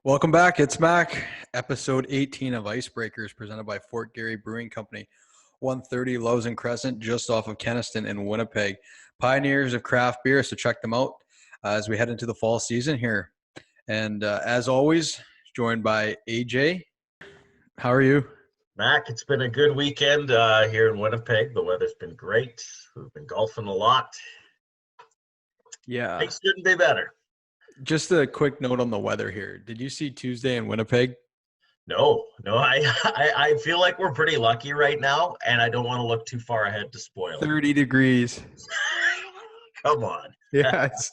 Welcome back. It's Mack, episode 18 of Icebreakers, presented by Fort Garry Brewing Company, 130 Lowes and Crescent, just off of Kenaston in Winnipeg. Pioneers of craft beer, so check them out as we head into the fall season here. And as always, joined by AJ. How are you? Mac, it's been a good weekend here in Winnipeg. The weather's been great. We've been golfing a lot. Yeah. Things couldn't be better. Just a quick note on the weather here. Did you see Tuesday in Winnipeg? No. I feel like we're pretty lucky right now, and I don't want to look too far ahead to spoil it. 30 degrees. Come on. Yes.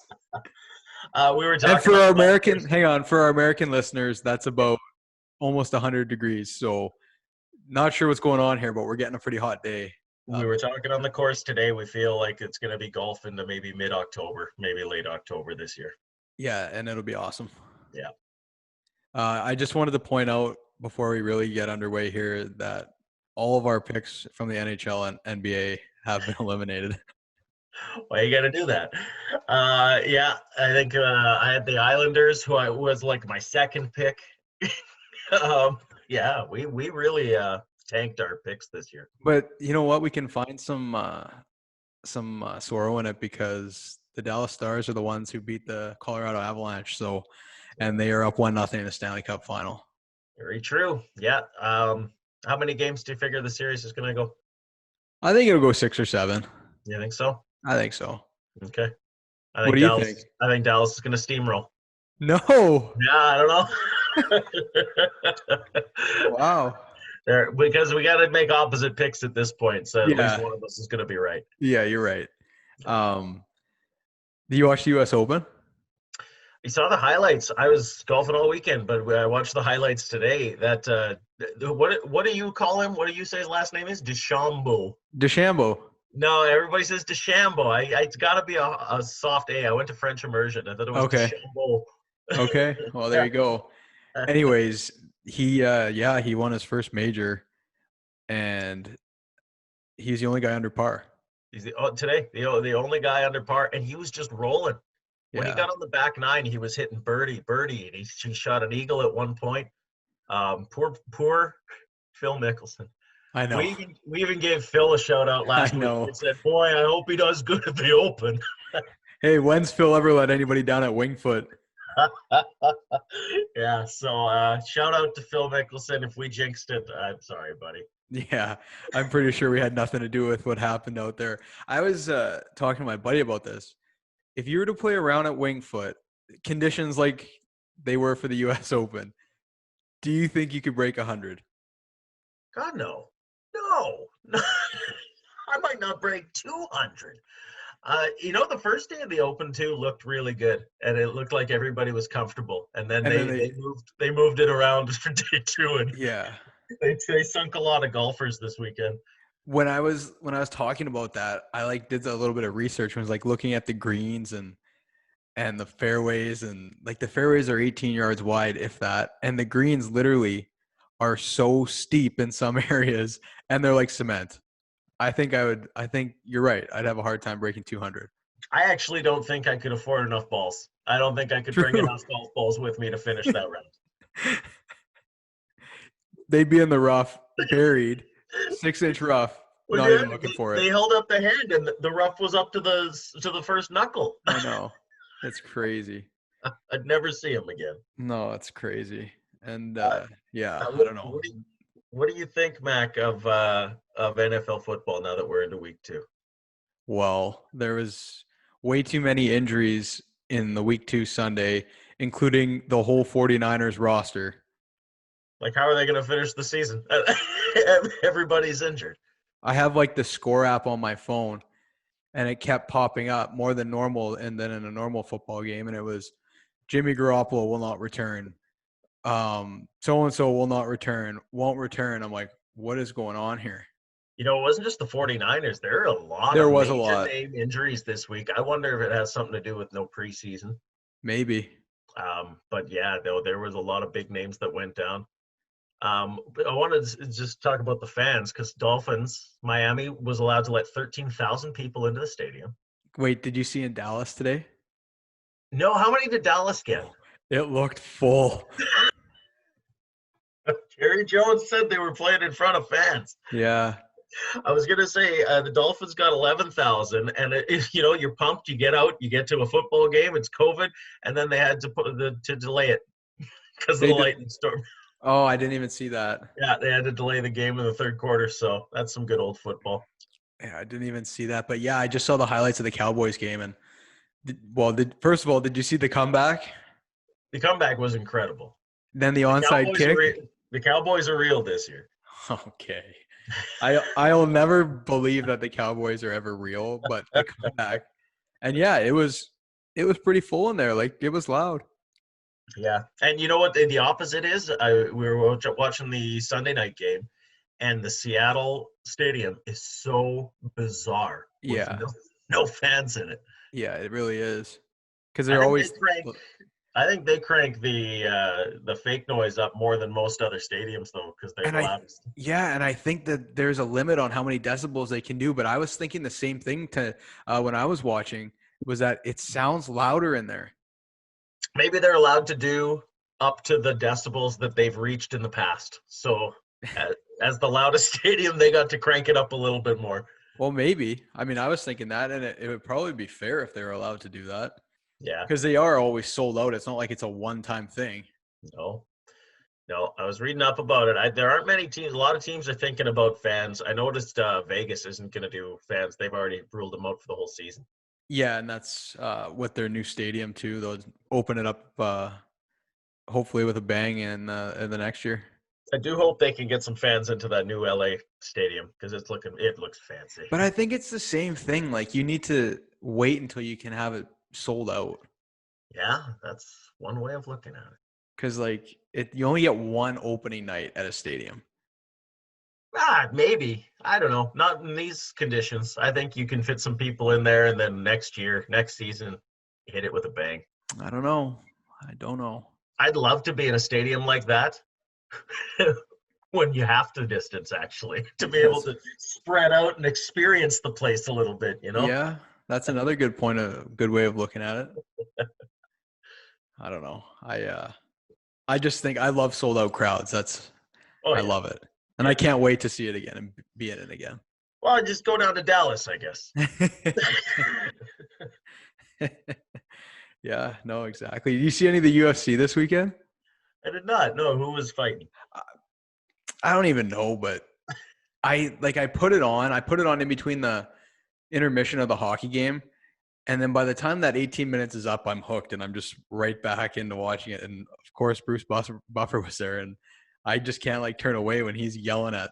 We were talking. And for our American listeners, that's about almost 100 degrees. So not sure what's going on here, but we're getting a pretty hot day. We were talking on the course today. We feel like it's going to be golf into maybe mid-October, maybe late October this year. Yeah, and it'll be awesome. Yeah. I just wanted to point out before we really get underway here that all of our picks from the NHL and NBA have been eliminated. Why you got to do that? Yeah, I think I had the Islanders, who was like my second pick. Yeah, we really tanked our picks this year. But you know what? We can find some sorrow in it because the Dallas Stars are the ones who beat the Colorado Avalanche. So, and they are up 1-0 in the Stanley Cup final. Very true. Yeah. How many games do you figure the series is going to go? I think it'll go 6 or 7. You think so? I think so. Okay. What do you think? I think Dallas is going to steamroll. No. Yeah, I don't know. Wow. Because we got to make opposite picks at this point, so at least one of us is going to be right. Yeah, you're right. Do you watch the U.S. Open? You saw the highlights. I was golfing all weekend, but I watched the highlights today. That what do you call him? What do you say his last name is? DeChambeau. DeChambeau. No, everybody says DeChambeau. It's got to be a soft A. I went to French immersion. I thought it was DeChambeau. Okay. Well, there you go. Anyways, he won his first major, and he's the only guy under par. He's the only guy under par, and he was just rolling. When he got on the back nine, he was hitting birdie, and he shot an eagle at one point. Poor Phil Mickelson. I know. We even gave Phil a shout out last week and said, "Boy, I hope he does good at the Open." Hey, when's Phil ever let anybody down at Winged Foot? Yeah, so shout out to Phil Mickelson. If we jinxed it, I'm sorry, buddy. Yeah, I'm pretty sure we had nothing to do with what happened out there. I was talking to my buddy about this. If you were to play around at Winged Foot, conditions like they were for the U.S. Open, do you think you could break 100? God, no. I might not break 200. The first day of the Open too looked really good, and it looked like everybody was comfortable. And then they moved it around for day two, and they sunk a lot of golfers this weekend. When I was talking about that, I did a little bit of research. I was looking at the greens and the fairways, and the fairways are 18 yards wide, if that, and the greens literally are so steep in some areas, and they're like cement. I think you're right. I'd have a hard time breaking 200. I actually don't think I could afford enough balls. I don't think I could bring enough golf balls with me to finish that round. They'd be in the rough, buried, 6-inch rough. Not even looking for it. They held up the hand, and the rough was up to the first knuckle. I know. It's crazy. I'd never see him again. No, it's crazy. And I don't know. What do you think, Mac, of NFL football now that we're into week 2? Well, there was way too many injuries in the week 2 Sunday, including the whole 49ers roster. How are they going to finish the season? Everybody's injured. I have the score app on my phone, and it kept popping up more than normal, and then in a normal football game, and it was Jimmy Garoppolo will not return. So-and-so will not return, won't return. I'm like, what is going on here? It wasn't just the 49ers. There are a lot of name injuries this week. I wonder if it has something to do with no preseason. Maybe. But yeah, there was a lot of big names that went down. But I wanted to just talk about the fans, because Miami was allowed to let 13,000 people into the stadium. Wait, did you see in Dallas today? No, how many did Dallas get? It looked full. Jerry Jones said they were playing in front of fans. Yeah. I was gonna say the Dolphins got 11,000, and you're pumped. You get out, you get to a football game. It's COVID, and then they had to delay it because of the lightning storm. Oh, I didn't even see that. Yeah, they had to delay the game in the third quarter. So that's some good old football. Yeah, I didn't even see that. But yeah, I just saw the highlights of the Cowboys game, and first of all, did you see the comeback? The comeback was incredible. Then the onside kick. The Cowboys are real this year. Okay. I'll never believe that the Cowboys are ever real, but the comeback. And yeah, it was pretty full in there. Like, it was loud. Yeah. And you know what the opposite is? We were watching the Sunday night game, and the Seattle stadium is so bizarre. Yeah. No fans in it. Yeah, it really is. Because they're always. I think they crank the fake noise up more than most other stadiums, though, because they're the loudest. Yeah, and I think that there's a limit on how many decibels they can do. But I was thinking the same thing when I was watching, was that it sounds louder in there. Maybe they're allowed to do up to the decibels that they've reached in the past. So as the loudest stadium, they got to crank it up a little bit more. Well, maybe. I mean, I was thinking that, and it would probably be fair if they were allowed to do that. Yeah. Because they are always sold out. It's not like it's a one-time thing. No, I was reading up about it. There aren't many teams. A lot of teams are thinking about fans. I noticed Vegas isn't going to do fans. They've already ruled them out for the whole season. Yeah, and that's with their new stadium too. They'll open it up hopefully with a bang in the next year. I do hope they can get some fans into that new LA stadium because it looks fancy. But I think it's the same thing. Like, you need to wait until you can have it sold out. Yeah, that's one way of looking at it. Because you only get one opening night at a stadium. Maybe. I don't know. Not in these conditions. I think you can fit some people in there, and then next season, hit it with a bang. I don't know. I'd love to be in a stadium like that when you have to distance, actually, to be able to spread out and experience the place a little bit, Yeah, that's another good point, a good way of looking at it. I don't know. I just think I love sold out crowds. I love it. And I can't wait to see it again and be in it again. Well, just go down to Dallas, I guess. Yeah, no, exactly. Did you see any of the UFC this weekend? I did not. No, who was fighting? I don't even know, but I put it on. I put it on in between the intermission of the hockey game. And then by the time that 18 minutes is up, I'm hooked, and I'm just right back into watching it. And of course, Bruce Buffer was there, and I just can't turn away when he's yelling at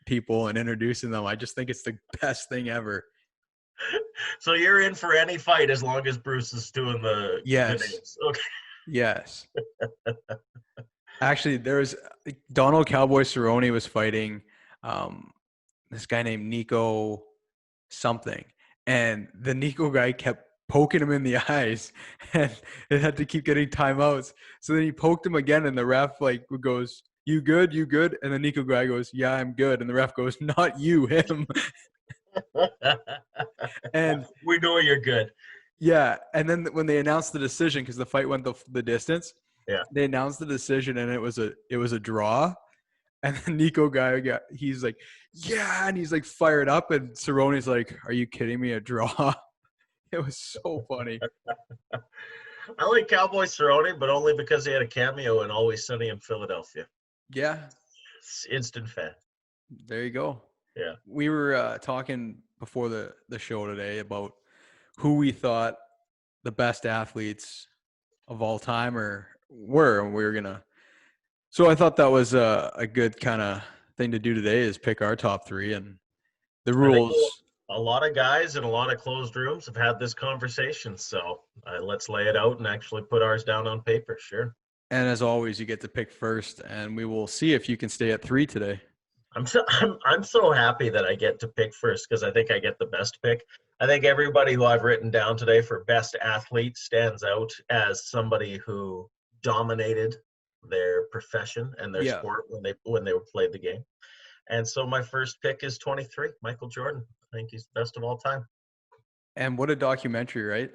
people and introducing them. I just think it's the best thing ever. So you're in for any fight as long as Bruce is doing the names. Okay. Yes. Actually, there was Donald Cowboy Cerrone was fighting this guy named Nico something. And the Nico guy kept poking him in the eyes, and it had to keep getting timeouts. So then he poked him again, and the ref goes, "You good? You good?" And the Nico guy goes, "Yeah, I'm good." And the ref goes, "Not you, him." And we know you're good. Yeah, and then when they announced the decision, because the fight went the distance, they announced the decision, and it was a draw. And the Nico guy he's like, yeah, and he's fired up, and Cerrone's like, "Are you kidding me? A draw?" It was so funny. I like Cowboy Cerrone, but only because he had a cameo in Always Sunny in Philadelphia. Yeah. It's instant fan. There you go. Yeah. We were talking before the show today about who we thought the best athletes of all time were, and we were gonna. So I thought that was a good kind of thing to do today, is pick our top three, and the rules. A lot of guys in a lot of closed rooms have had this conversation, so let's lay it out and actually put ours down on paper. Sure. And as always, you get to pick first, and we will see if you can stay at 3 today. I'm so happy that I get to pick first, because I think I get the best pick. I think everybody who I've written down today for best athlete stands out as somebody who dominated their profession and their sport when they played the game. And so my first pick is 23, Michael Jordan. I think he's the best of all time. And what a documentary, right?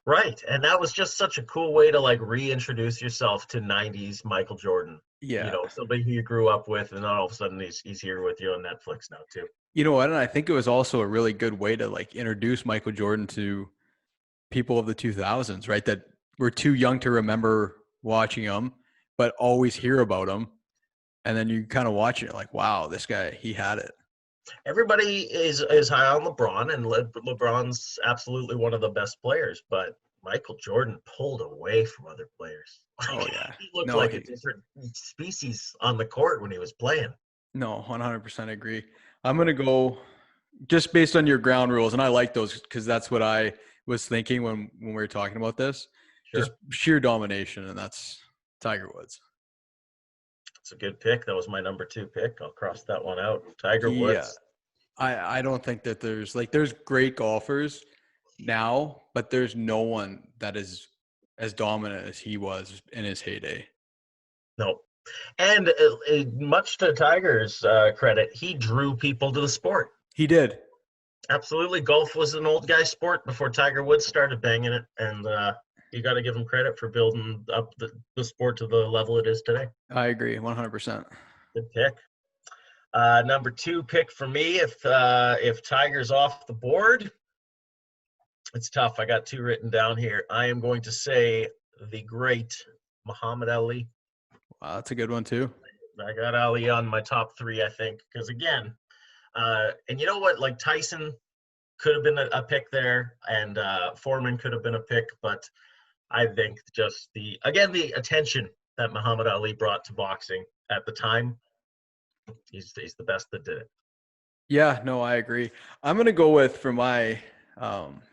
Right. And that was just such a cool way to like reintroduce yourself to 90s Michael Jordan. You Yeah. know, somebody who you grew up with, and then all of a sudden he's here with you on Netflix now too. You know what? And I think it was also a really good way to like introduce Michael Jordan to people of the 2000s, right? That were too young to remember watching him, but always hear about him. And then you kind of watch it like, wow, this guy, he had it. Everybody is high on LeBron, and LeBron's absolutely one of the best players, but Michael Jordan pulled away from other players. Oh yeah. He looked No, like a he different species on the court when he was playing. no, 100% agree. I'm going to go just based on your ground rules, and I like those because that's what I was thinking when we were talking about this. Just Sure. sheer domination, and that's Tiger Woods. It's a good pick. That was my number 2 pick. I'll cross that one out. Tiger He, Woods. I don't think that there's great golfers now, but there's no one that is as dominant as he was in his heyday. No. And much to Tiger's credit, he drew people to the sport. He did. Absolutely. Golf was an old guy sport before Tiger Woods started banging it. And you got to give him credit for building up the sport to the level it is today. I agree 100%. Good pick. Number 2 pick for me, if Tiger's off the board, it's tough. I got 2 written down here. I am going to say the great Muhammad Ali. Wow, that's a good one too. I got Ali on my top 3, I think, because again, and you know what? Like Tyson could have been a pick there, and Foreman could have been a pick, but I think just the attention that Muhammad Ali brought to boxing at the time, he's the best that did it. Yeah, no, I agree. I'm gonna go with for my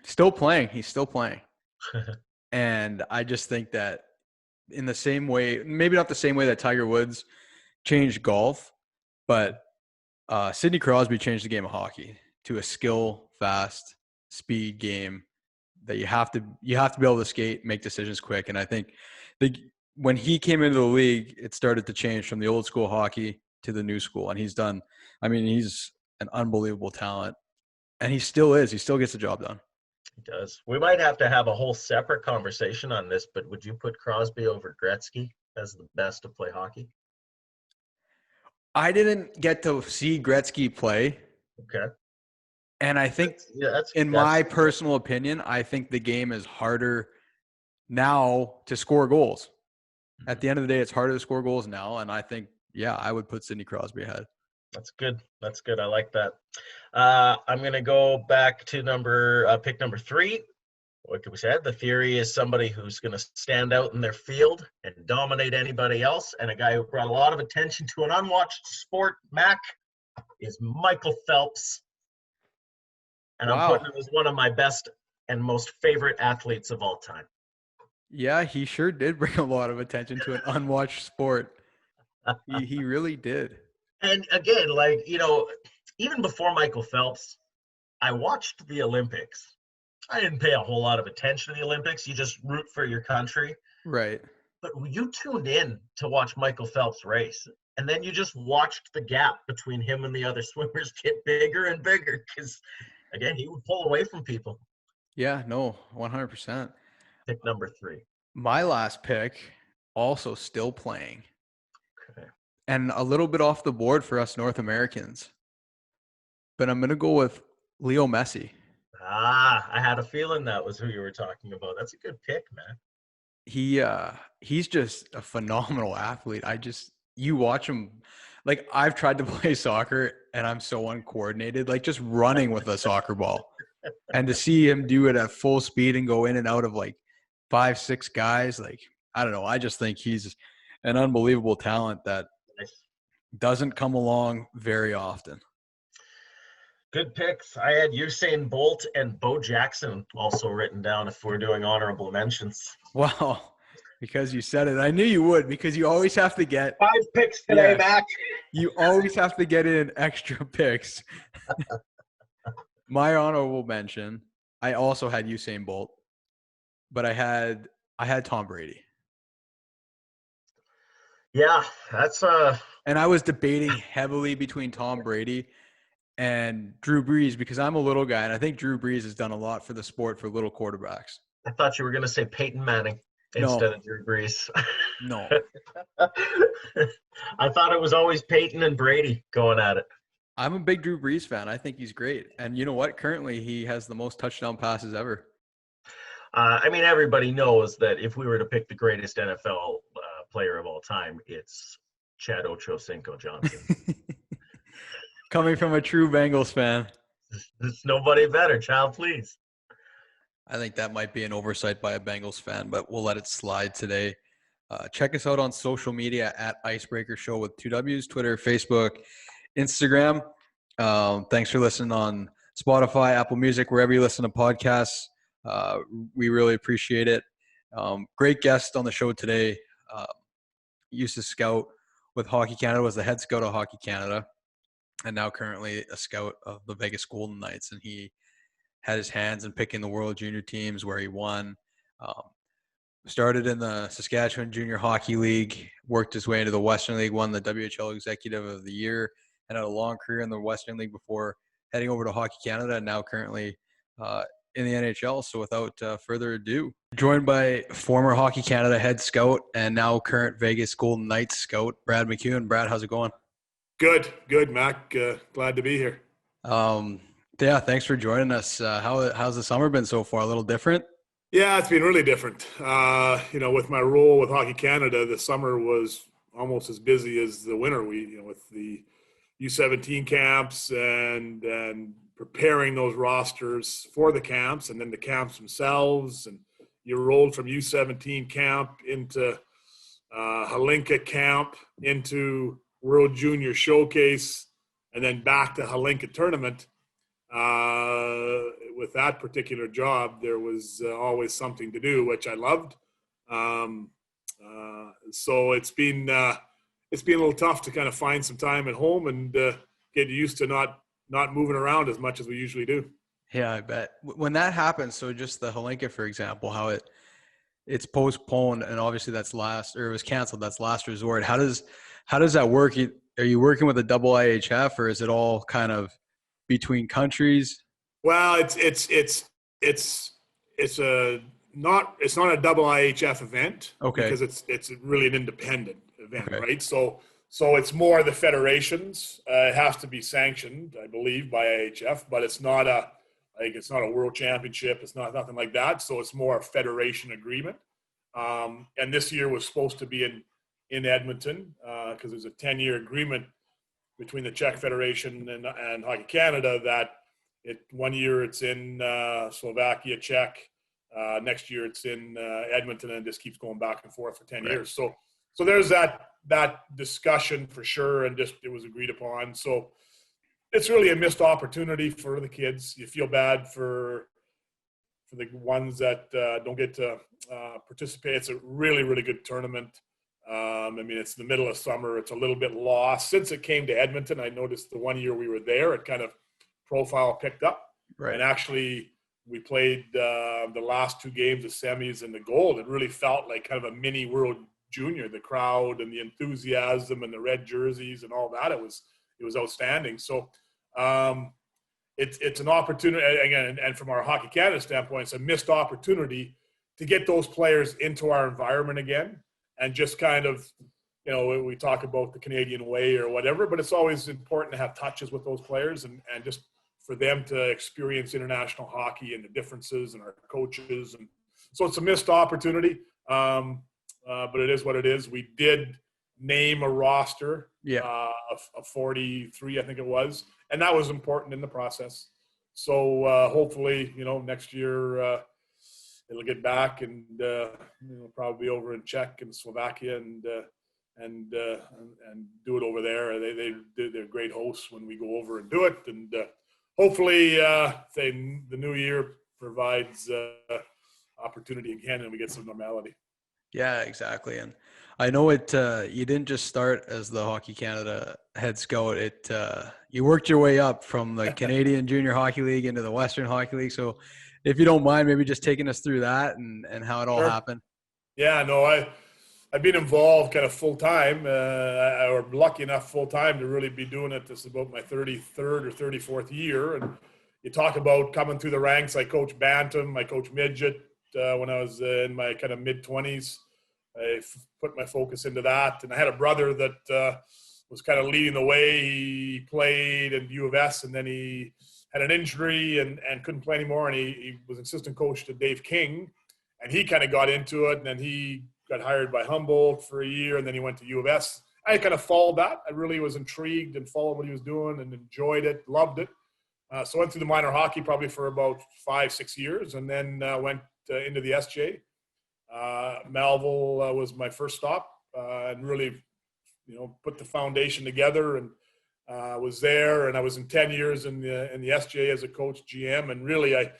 still playing. He's still playing, and I just think that in the same way, maybe not the same way that Tiger Woods changed golf, but Sidney Crosby changed the game of hockey to a skill, fast, speed game that you have to be able to skate, make decisions quick. And I think when he came into the league, it started to change from the old school hockey to the new school. And he's done. I mean, he's an unbelievable talent, and he still is. He still gets the job done. He does. We might have to have a whole separate conversation on this, but would you put Crosby over Gretzky as the best to play hockey? I didn't get to see Gretzky play. Okay. And I think, in my personal opinion, I think the game is harder now to score goals. At the end of the day, it's harder to score goals now. And I think, yeah, I would put Sidney Crosby ahead. That's good. That's good. I like that. I'm going to go back to pick number 3. Like we said, the theory is somebody who's going to stand out in their field and dominate anybody else. And a guy who brought a lot of attention to an unwatched sport, Mack, is Michael Phelps. And wow. I'm putting him as one of my best and most favorite athletes of all time. Yeah, he sure did bring a lot of attention to an unwatched sport. He really did. And again, like, you know, even before Michael Phelps, I watched the Olympics. I didn't pay a whole lot of attention to the Olympics. You just root for your country. Right. But you tuned in to watch Michael Phelps race, and then you just watched the gap between him and the other swimmers get bigger and bigger because, again, he would pull away from people. Yeah, no, 100%. Pick number 3. My last pick, also still playing. Okay. And a little bit off the board for us North Americans. But I'm going to go with Leo Messi. I had a feeling that was who you were talking about. That's a good pick, man. He's just a phenomenal athlete. You watch him, like I've tried to play soccer and I'm so uncoordinated, like just running with a soccer ball. And to see him do it at full speed and go in and out of like 5-6 guys, like, I don't know. I just think he's an unbelievable talent that doesn't come along very often. Good picks. I had Usain Bolt and Bo Jackson also written down if we're doing honorable mentions. Wow. Because you said it. I knew you would, because you always have to get 5 picks today, Mack. You always have to get in extra picks. My honorable mention, I also had Usain Bolt, but I had Tom Brady. Yeah, that's and I was debating heavily between Tom Brady and Drew Brees because I'm a little guy, and I think Drew Brees has done a lot for the sport for little quarterbacks. I thought you were going to say Peyton Manning No, instead of Drew Brees. no. I thought it was always Peyton and Brady going at it. I'm a big Drew Brees fan. I think he's great. And you know what? Currently, he has the most touchdown passes ever. I mean, everybody knows that if we were to pick the greatest NFL player of all time, it's Chad Ochocinco Johnson. Coming from a true Bengals fan. There's nobody better. Child, please. I think that might be an oversight by a Bengals fan, but we'll let it slide today. Check us out on social media at Icebreaker Show with 2Ws, Twitter, Facebook, Instagram. Thanks for listening on Spotify, Apple Music, wherever you listen to podcasts. We really appreciate it. Great guest on the show today. Used to scout with Hockey Canada, was the head scout of Hockey Canada, and now currently a scout of the Vegas Golden Knights. And he had his hands in picking the World Junior teams where he won. Started in the Saskatchewan Junior Hockey League, worked his way into the Western League, won the WHL Executive of the Year, and had a long career in the Western League before heading over to Hockey Canada, and now currently in the NHL. So without further ado, joined by former Hockey Canada head scout and now current Vegas Golden Knights scout, Brad McEwen. Brad, how's it going? Good, Mack. Glad to be here. Yeah, thanks for joining us. How's the summer been so far? A little different? Yeah, it's been really different. With my role with Hockey Canada, the summer was almost as busy as the winter. With the U17 camps and preparing those rosters for the camps, and then the camps themselves. And you rolled from U17 camp into Halinka camp, into World Junior Showcase, and then back to Halinka tournament. With that particular job, there was always something to do, which I loved. So it's been a little tough to kind of find some time at home and get used to not moving around as much as we usually do. Yeah, I bet. When that happens, so just the Halinka, for example, how it's postponed, and obviously it was canceled. That's last resort. How does that work? Are you working with a double IHF, or is it all kind of between countries? Well, it's not a double IHF event, okay, because it's really an independent event, okay, right? So it's more the federations. It has to be sanctioned, I believe, by IHF, but it's not a world championship. It's nothing like that. So it's more a federation agreement. And this year was supposed to be in Edmonton because there's a 10-year agreement between the Czech Federation and Hockey Canada that 1 year it's in Slovakia, Czech. Next year it's in Edmonton, and it just keeps going back and forth for 10 years. So there's that discussion for sure, and just it was agreed upon. So it's really a missed opportunity for the kids. You feel bad for the ones that don't get to participate. It's a really, really good tournament. It's the middle of summer. It's a little bit lost. Since it came to Edmonton, I noticed the 1 year we were there, it kind of profile picked up. right. And actually, we played the last two games, the semis and the gold. It really felt like kind of a mini World Junior. The crowd and the enthusiasm and the red jerseys and all that. It was outstanding. So it's an opportunity, again, and from our Hockey Canada standpoint, it's a missed opportunity to get those players into our environment again. And just kind of, we talk about the Canadian way or whatever, but it's always important to have touches with those players and just for them to experience international hockey and the differences and our coaches. And so it's a missed opportunity, but it is what it is. We did name a roster of 43, I think it was, and that was important in the process. So hopefully, next year it'll get back and probably over in Czech and Slovakia and do it over there. They're great hosts when we go over and do it, and hopefully the new year provides opportunity again and we get some normality. Yeah, exactly. And I know you didn't just start as the Hockey Canada head scout. You worked your way up from the Canadian Junior Hockey League into the Western Hockey League. So if you don't mind, maybe just taking us through that and how it all happened. Yeah, no, I've been involved kind of full-time, or lucky enough full-time to really be doing it. This is about my 33rd or 34th year. And you talk about coming through the ranks. I coach Bantam, I coach Midget, when I was in my kind of mid-20s. I put my focus into that. And I had a brother that was kind of leading the way. He played at U of S, and then he had an injury and couldn't play anymore. And he was assistant coach to Dave King. And he kind of got into it. And then he got hired by Humboldt for a year, and then he went to U of S. I kind of followed that. I really was intrigued and followed what he was doing and enjoyed it, loved it. So I went through the minor hockey probably for about 5-6 years, and then went into the SJ. Melville was my first stop, and really, put the foundation together, and was there. And I was in 10 years in the SJ as a coach, GM, and really I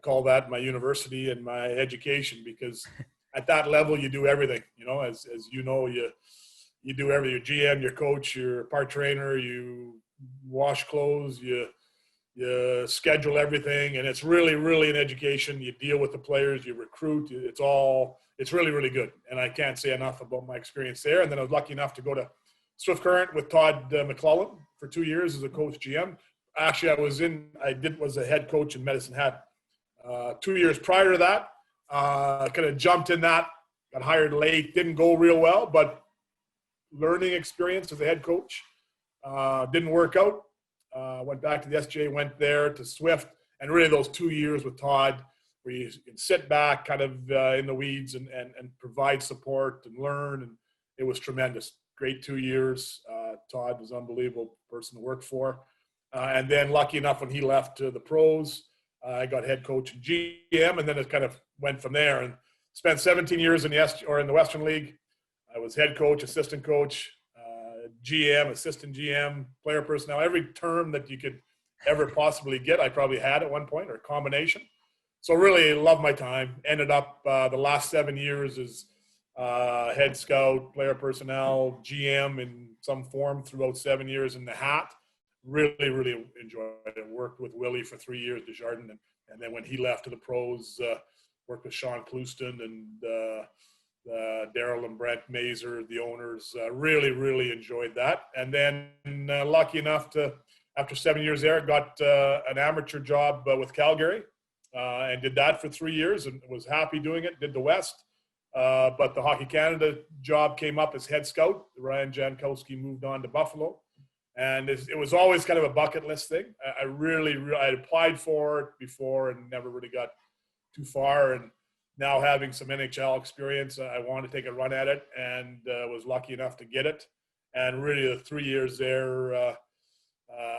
call that my university and my education, because at that level you do everything. As you know, you do everything. You're GM, you're coach, you're part trainer, you wash clothes, you schedule everything, and it's really, really an education. You deal with the players, you recruit. It's really, really good. And I can't say enough about my experience there. And then I was lucky enough to go to Swift Current with Todd McClellan for 2 years as a coach GM. Actually, I was a head coach in Medicine Hat 2 years prior to that. Kind of jumped in that, got hired late, didn't go real well, but learning experience as a head coach. Didn't work out. Went back to the SJ, went there to Swift, and really those 2 years with Todd, where you can sit back kind of in the weeds and provide support and learn, and it was tremendous. Great 2 years. Todd was an unbelievable person to work for. And then lucky enough when he left to the pros, I got head coach and GM, and then it kind of went from there, and spent 17 years in the Western League. I was head coach, assistant coach, GM, assistant GM, player personnel, every term that you could ever possibly get, I probably had at one point, or a combination. So really loved my time. Ended up the last 7 years as head scout, player personnel, GM in some form throughout 7 years in the hat. Really, really enjoyed it. Worked with Willie for 3 years, Desjardins, and then when he left to the pros, worked with Sean Clouston and Daryl and Brent Mazer, the owners. Really, really enjoyed that. And then lucky enough to, after 7 years there, got an amateur job with Calgary, and did that for 3 years and was happy doing it, did the West. But the Hockey Canada job came up as head scout. Ryan Jankowski moved on to Buffalo. And it was always kind of a bucket list thing. I had applied for it before and never really got too far. And now having some NHL experience, I wanted to take a run at it, and was lucky enough to get it. And really the 3 years there,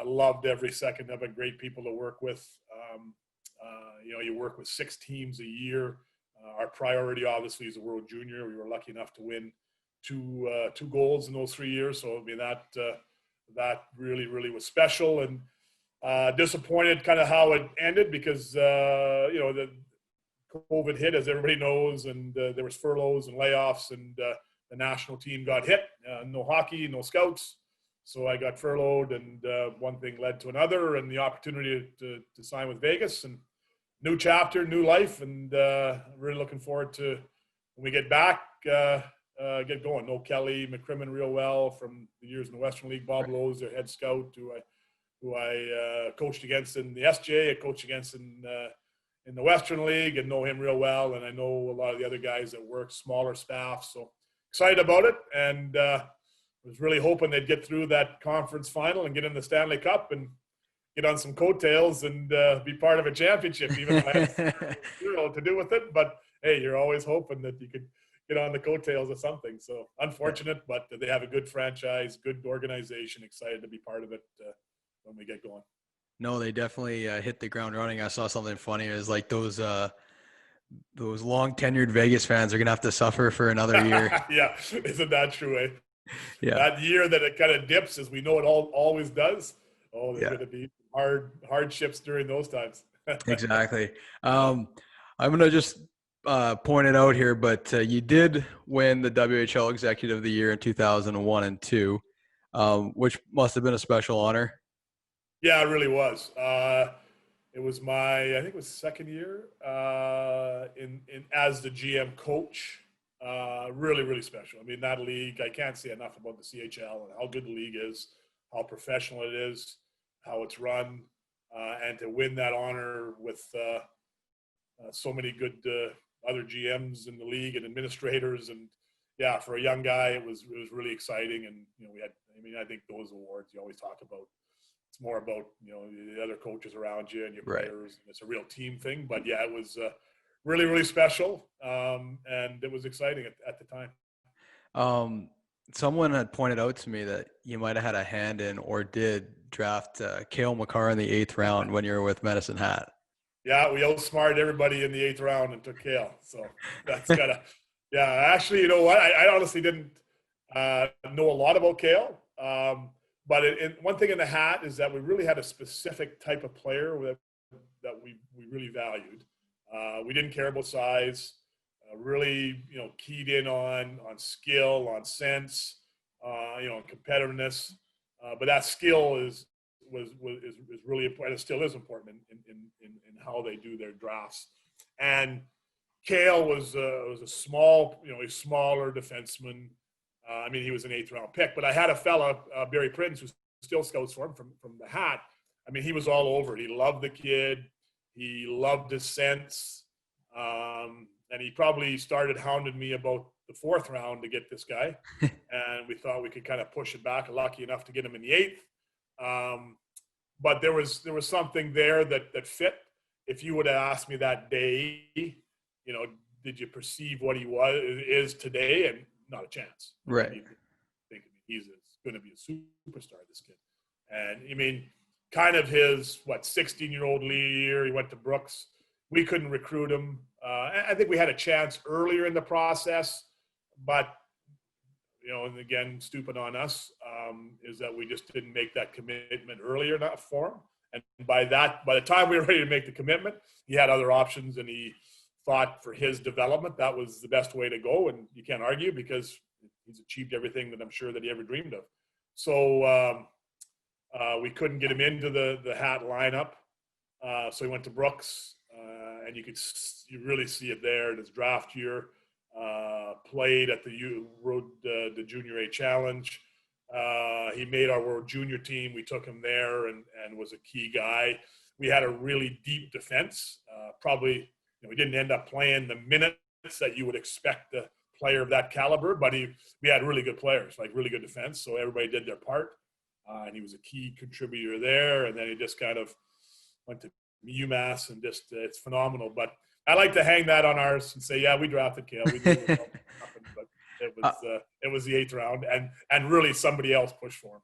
loved every second of it. Great people to work with. You work with 6 teams a year. Our priority obviously is the World Junior. We were lucky enough to win two golds in those 3 years. So I mean that really, really was special, and disappointed kind of how it ended, because the COVID hit, as everybody knows, and there was furloughs and layoffs, and the national team got hit. No hockey, no scouts. So I got furloughed, and one thing led to another, and the opportunity to sign with Vegas, and new chapter, new life, and really looking forward to when we get back, get going. Know Kelly McCrimmon real well from the years in the Western League. Bob Lowe's their head scout, who I coached against in the SJ, I coached against in the Western League, and know him real well. And I know a lot of the other guys that work smaller staff. So excited about it, and was really hoping they'd get through that conference final and get in the Stanley Cup and get on some coattails and be part of a championship, even though I had zero to do with it. But hey, you're always hoping that you could get on the coattails of something. So unfortunate, but they have a good franchise, good organization. Excited to be part of it when we get going. No, they definitely hit the ground running. I saw something funny. It was like those long tenured Vegas fans are gonna have to suffer for another year. Yeah, isn't that true? Eh? Yeah, that year that it kind of dips, as we know it always does. Oh, there's going to be hardships during those times. Exactly. I'm gonna just point it out here, but you did win the WHL Executive of the Year in 2001 and 2, which must have been a special honor. Yeah, it really was. It was I think it was second year in as the GM coach. Really, really special. I mean, that league, I can't say enough about the CHL and how good the league is, how professional it is, how it's run, and to win that honor with so many good other GMs in the league and administrators. And yeah, for a young guy, it was really exciting. And, I think those awards you always talk about, it's more about, the other coaches around you and your players. And it's a real team thing. But yeah, it was really, really special. And it was exciting at the time. Someone had pointed out to me that you might have had a hand in or did draft Cale Makar in the 8th round when you were with Medicine Hat. Yeah, we outsmarted everybody in the 8th round and took Cale. So that's gotta, yeah. Actually, you know what? I honestly didn't know a lot about Cale. But one thing in the hat is that we really had a specific type of player that we really valued. We didn't care about size. Really, keyed in on skill, on sense, competitiveness. But that skill was really important. It still is important in how they do their drafts. And Cale was a small, a smaller defenseman. He was an 8th round pick, but I had a fella, Barry Prince, who still scouts for him from the hat. He was all over it. He loved the kid. He loved his sense. And he probably started hounding me about the 4th round to get this guy. And we thought we could kind of push it back, lucky enough to get him in the 8th. But there was something there that fit. If you would have asked me that day, did you perceive what he is today? And not a chance. Right. He's going to be a superstar, this kid. And kind of his 16-year-old year, he went to Brooks. We couldn't recruit him. I think we had a chance earlier in the process, but and again, stupid on us, is that we just didn't make that commitment earlier enough for him. And by the time we were ready to make the commitment, he had other options, and he thought for his development that was the best way to go. And you can't argue, because he's achieved everything that I'm sure that he ever dreamed of. So we couldn't get him into the hat lineup. So he went to Brooks, and you really see it there in his draft year. Played at the Junior A Challenge. He made our World Junior team. We took him there and was a key guy. We had a really deep defense. Probably, we didn't end up playing the minutes that you would expect a player of that caliber, but we had really good players, like really good defense. So everybody did their part, and he was a key contributor there. And then he just kind of went to UMass, and just it's phenomenal. But I like to hang that on ours and say, yeah, we drafted Cale. We knew nothing, but it was the 8th round, and really somebody else pushed for him.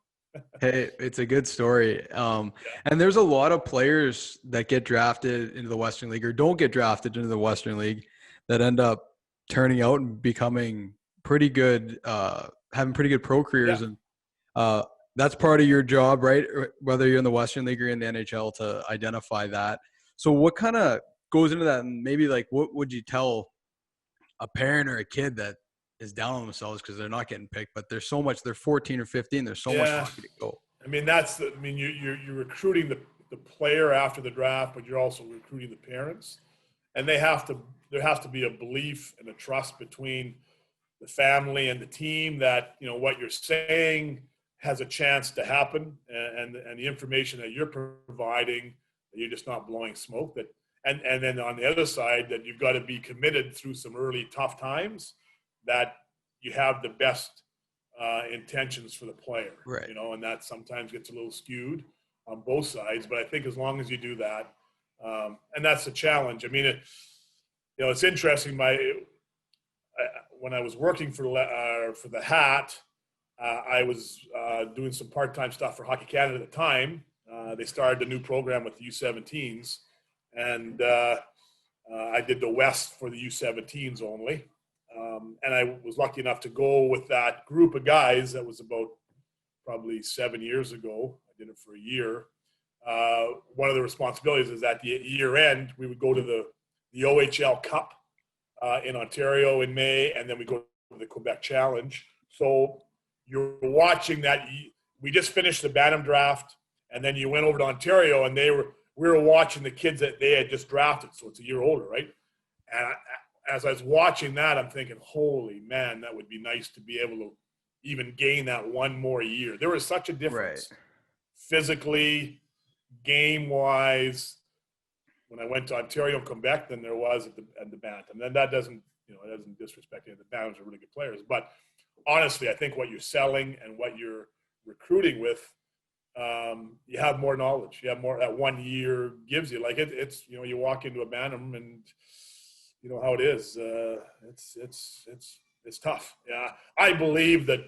Hey, it's a good story. And there's a lot of players that get drafted into the Western League or don't get drafted into the Western League that end up turning out and becoming pretty good, having pretty good pro careers. Yeah. And that's part of your job, right? Whether you're in the Western League or in the NHL, to identify that. So what kind of goes into that? And maybe what would you tell a parent or a kid that is down on themselves because they're not getting picked, but there's so much, they're 14 or 15, there's so much hockey to go. You're recruiting the player after the draft, but you're also recruiting the parents, and there has to be a belief and a trust between the family and the team that, what you're saying has a chance to happen, and the information that you're providing, that you're just not blowing smoke, and then on the other side, that you've got to be committed through some early tough times, that you have the best intentions for the player, right? And that sometimes gets a little skewed on both sides. But I think as long as you do that, and that's the challenge. It's interesting. When I was working for the Hat, I was doing some part-time stuff for Hockey Canada at the time. They started a new program with the U17s, and I did the West for the U17s only. And I was lucky enough to go with that group of guys. That was about probably 7 years ago. I did it for a year. One of the responsibilities is at the year end, we would go to the OHL Cup in Ontario in May, and then we go to the Quebec Challenge. So you're watching that. We just finished the Bantam draft, and then you went over to Ontario, and we were watching the kids that they had just drafted. So it's a year older, right? And as I was watching that, I'm thinking, holy man, that would be nice to be able to even gain that one more year. There was such a difference, right? Physically, game-wise, when I went to Ontario and Quebec than there was at the Bantam. And that doesn't, it doesn't disrespect any of the Bantams are really good players. But honestly, I think what you're selling and what you're recruiting with, you have more knowledge. You have more that 1 year gives you. Like it's you walk into a Bantam and you know how it is. It's tough. Yeah, I believe that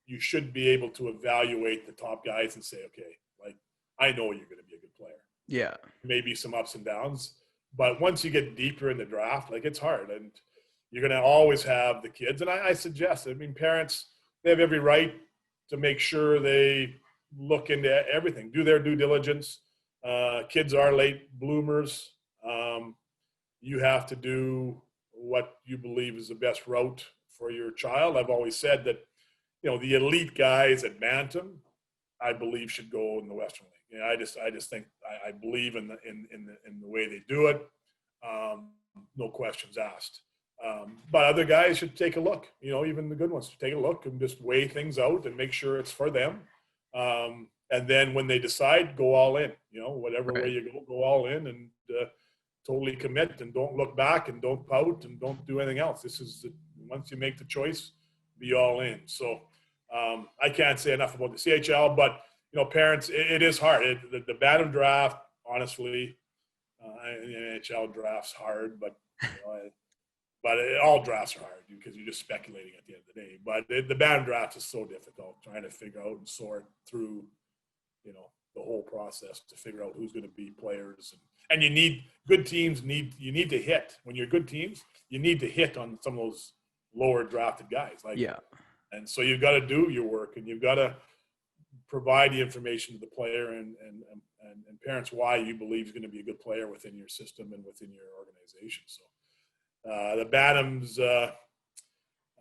you should be able to evaluate the top guys and say, okay, like I know you're going to be a good player. Yeah. Maybe some ups and downs, but once you get deeper in the draft, like it's hard, and you're going to always have the kids. And I suggest, I mean, parents, they have every right to make sure they look into everything, do their due diligence. Kids are late bloomers. You have to do what you believe is the best route for your child. I've always said that, the elite guys at Bantam, I believe should go in the Western League. I just think I believe in the way they do it. No questions asked. But other guys should take a look. Even the good ones should take a look and just weigh things out and make sure it's for them. And then when they decide, go all in. Whatever way you go all in and totally commit and don't look back and don't pout and don't do anything else. Once you make the choice, be all in. So I can't say enough about the CHL, but parents, it is hard. The Bantam draft, honestly, the NHL draft's hard, but all drafts are hard because you're just speculating at the end of the day. But the Bantam draft is so difficult, trying to figure out and sort through, the whole process to figure out who's going to be players. And you need good teams. You need to hit when you're good teams. You need to hit on some of those lower drafted guys. And so you've got to do your work, and you've got to provide the information to the player and parents why you believe he's going to be a good player within your system and within your organization. So the Bantams,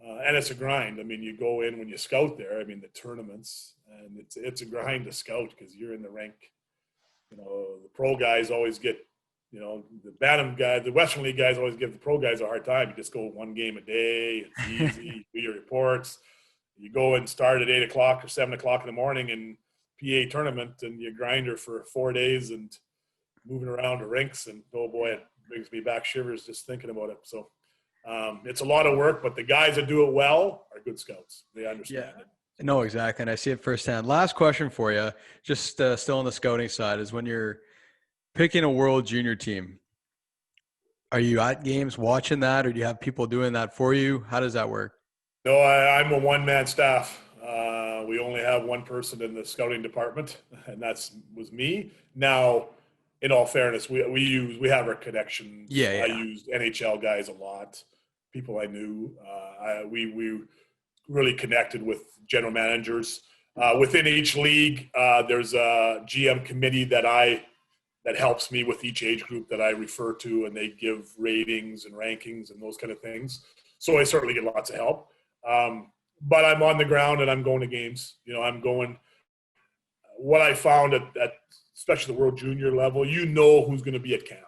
and it's a grind. I mean, you go in when you scout there. I mean, the tournaments, and it's a grind to scout because you're in the rank. The pro guys always get, the Bantam guys, the Western League guys always give the pro guys a hard time. You just go one game a day. It's easy. Do your reports. You go and start at 8 o'clock or 7 o'clock in the morning in PA tournament, and you grind her for 4 days and moving around the rinks. And oh boy, it brings me back shivers just thinking about it. So it's a lot of work, but the guys that do it well are good scouts. They understand it. No, exactly. And I see it firsthand. Last question for you, just still on the scouting side, is when you're picking a world junior team, are you at games watching that, or do you have people doing that for you? How does that work? No, I'm a one-man staff. We only have one person in the scouting department, and was me. Now, in all fairness, we have our connections. I used NHL guys a lot, people I knew. We really connected with general managers. Within each league, there's a GM committee that helps me with each age group that I refer to, and they give ratings and rankings and those kind of things. So I certainly get lots of help. But I'm on the ground and I'm going to games. I'm going. What I found at especially the World Junior level, who's going to be at camp,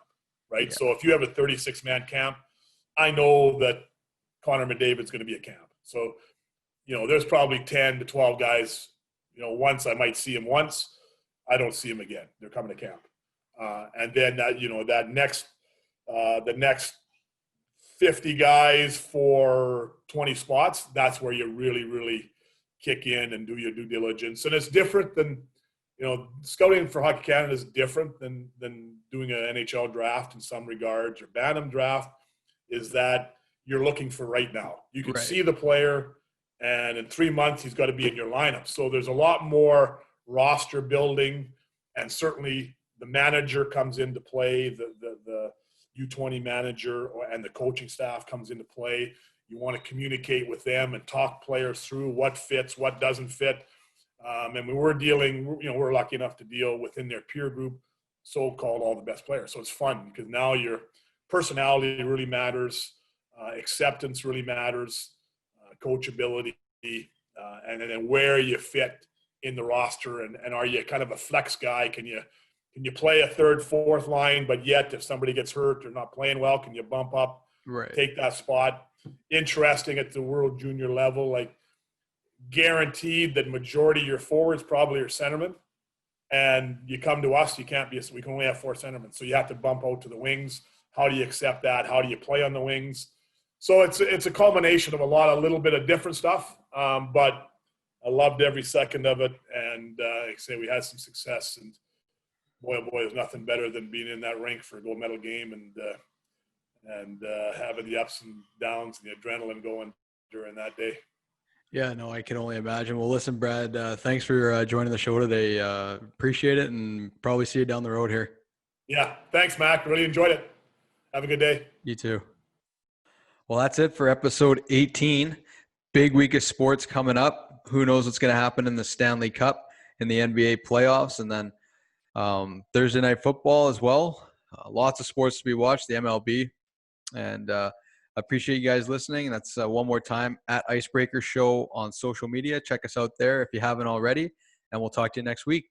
right? Yeah. So if you have a 36-man camp, I know that Connor McDavid's going to be at camp. So, there's probably 10 to 12 guys. Once I might see him once, I don't see him again. They're coming to camp, and then the next 50 guys for 20 spots, that's where you really, really kick in and do your due diligence. And it's different than, scouting for Hockey Canada is different than doing an NHL draft in some regards, or Bantam draft, is that you're looking for right now. You can see the player, and in 3 months, he's got to be in your lineup. So there's a lot more roster building, and certainly the manager comes into play, the U20 manager and the coaching staff comes into play. You want to communicate with them and talk players through what fits, what doesn't fit. And we're lucky enough to deal within their peer group, so-called all the best players. So it's fun because now your personality really matters, acceptance really matters, coachability, and then where you fit in the roster, and are you kind of a flex guy? Can you play a third, fourth line, but yet if somebody gets hurt or not playing well, can you bump up, take that spot? Interesting at the World Junior level, like guaranteed that majority of your forwards probably are centermen, and you come to us, we can only have 4 centermen. So you have to bump out to the wings. How do you accept that? How do you play on the wings? So it's a culmination of a little bit of different stuff. But I loved every second of it. And like I say, we had some success, and boy, oh boy, there's nothing better than being in that rink for a gold medal game and having the ups and downs and the adrenaline going during that day. Yeah, no, I can only imagine. Well, listen, Brad, thanks for joining the show today. Appreciate it, and probably see you down the road here. Yeah, thanks, Mack. Really enjoyed it. Have a good day. You too. Well, that's it for episode 18. Big week of sports coming up. Who knows what's going to happen in the Stanley Cup, in the NBA playoffs, and then Thursday night football as well. Lots of sports to be watched, the MLB. And appreciate you guys listening. That's one more time at Icebreaker Show on social media. Check us out there if you haven't already. And we'll talk to you next week.